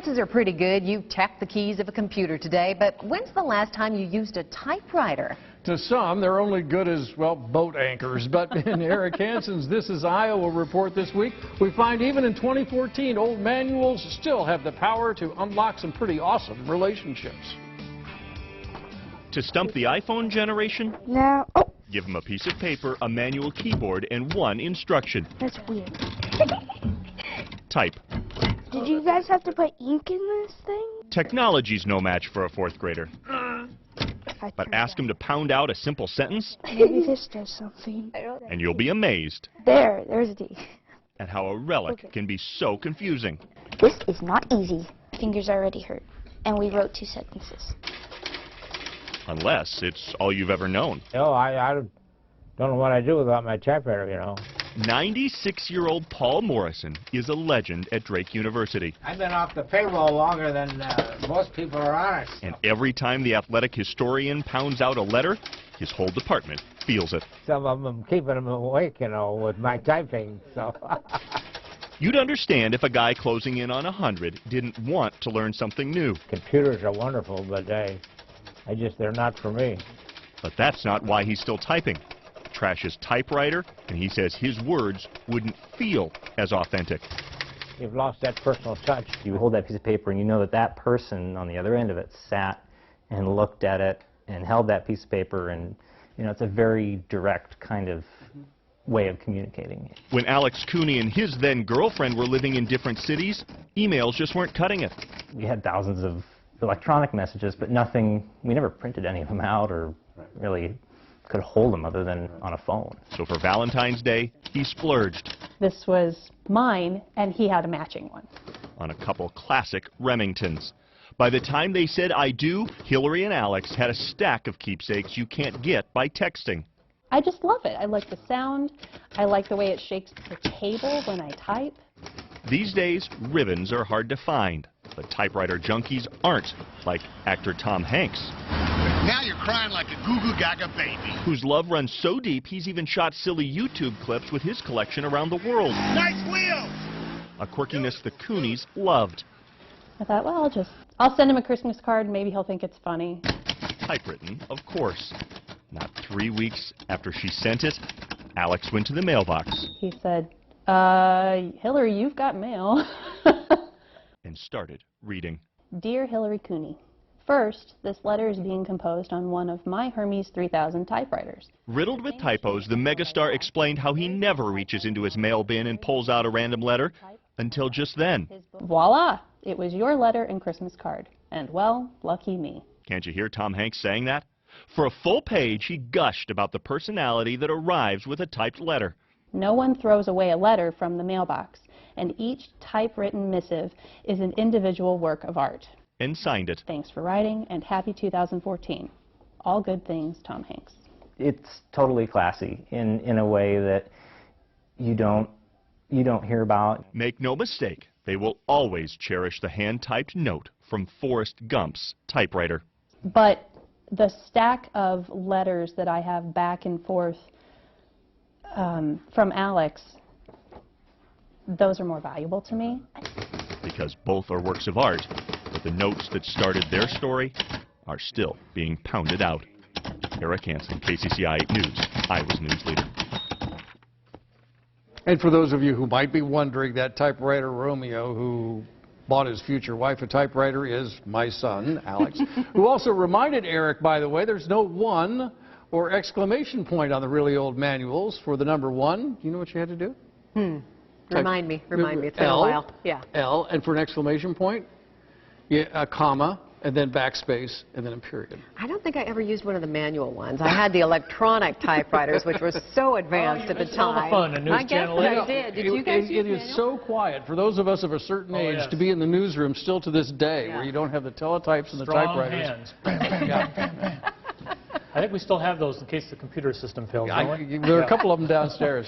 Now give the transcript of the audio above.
Chances are pretty good you tapped the keys of a computer today, but when's the last time you used a typewriter? To some, they're only good as, well, boat anchors. But in Eric Hansen's This Is Iowa report this week, we find even in 2014, old manuals still have the power to unlock some pretty awesome relationships. To stump the iPhone generation? No. Oh, Give them a piece of paper, a manual keyboard, and one instruction. that's weird. Type. Did you guys have to put ink in this thing? Technology's no match for a fourth grader. But ask them to pound out a simple sentence, Maybe this does something. and you'll be amazed There's D. at how a relic can be so confusing. This is not easy. Fingers already hurt. And we wrote 2 sentences. Unless it's all you've ever known. No, I don't know what I'd do without my typewriter, you know. 96-year-old Paul Morrison is a legend at Drake University. I've been off the payroll longer than most people are on it. And every time the athletic historian pounds out a letter, his whole department feels it. Some of them keeping them awake, you know, with my typing, so. You'd understand if a guy closing in on 100 didn't want to learn something new. Computers are wonderful, but they're not for me. But that's not why he's still typing. Trash his typewriter, and he says his words wouldn't feel as authentic. You've lost that personal touch. You hold that piece of paper and you know that that person on the other end of it sat and looked at it and held that piece of paper, and you know, it's a very direct kind of way of communicating. When Alex Cooney and his then girlfriend were living in different cities, emails just weren't cutting it. We had thousands of electronic messages, but nothing, we never printed any of them out or really could hold them other than on a phone. So for Valentine's Day, he splurged This was mine, and he had a matching one. on a couple classic Remingtons. By the time they said I do, Hillary and Alex had a stack of keepsakes you can't get by texting. I just love it. I like the sound. I like the way it shakes the table when I type. These days, ribbons are hard to find, but typewriter junkies aren't, like actor Tom Hanks, Now you're crying like a goo-goo gaga baby. whose love runs so deep he's even shot silly YouTube clips with his collection around the world. Nice wheels! A quirkiness the Coonies loved. I thought, well, I'll send him a Christmas card, and maybe he'll think it's funny. Typewritten, of course. Not 3 weeks after she sent it, Alex went to the mailbox He said, Hillary, you've got mail. and started reading. Dear Hillary Cooney, first, this letter is being composed on one of my Hermes 3000 typewriters. Riddled with typos, the megastar explained how he never reaches into his mail bin and pulls out a random letter until just then. Voila! It was your letter and Christmas card. And, well, lucky me. Can't you hear Tom Hanks saying that? For a full page, he gushed about the personality that arrives with a typed letter. No one throws away a letter from the mailbox, and each typewritten missive is an individual work of art. And signed it. Thanks for writing, and happy 2014. All good things, Tom Hanks. It's totally classy in a way that you don't hear about. Make no mistake, they will always cherish the hand-typed note from Forrest Gump's typewriter. But the stack of letters that I have back and forth from Alex, those are more valuable to me. Because both are works of art, but the notes that started their story are still being pounded out. Eric Hansen, KCCI News, Iowa's news leader. And for those of you who might be wondering, that typewriter Romeo who bought his future wife a typewriter is my son, Alex, who also reminded Eric, by the way, there's no 1 or exclamation point on the really old manuals for the number 1. You know what you had to do? Remind me. It's been a L, while. Yeah. L, and for an exclamation point, a comma, and then backspace, and then a period. I don't think I ever used one of the manual ones. I had the electronic typewriters, which were so advanced at the time. Fun, a news I guess channel. I did. Did you guys use It is manual? so quiet for those of us of a certain age to be in the newsroom still to this day, where you don't have the teletypes and the typewriters. Hands. Bam, bam, bam, bam, bam. I think we still have those in case the computer system fails. There are a couple of them downstairs.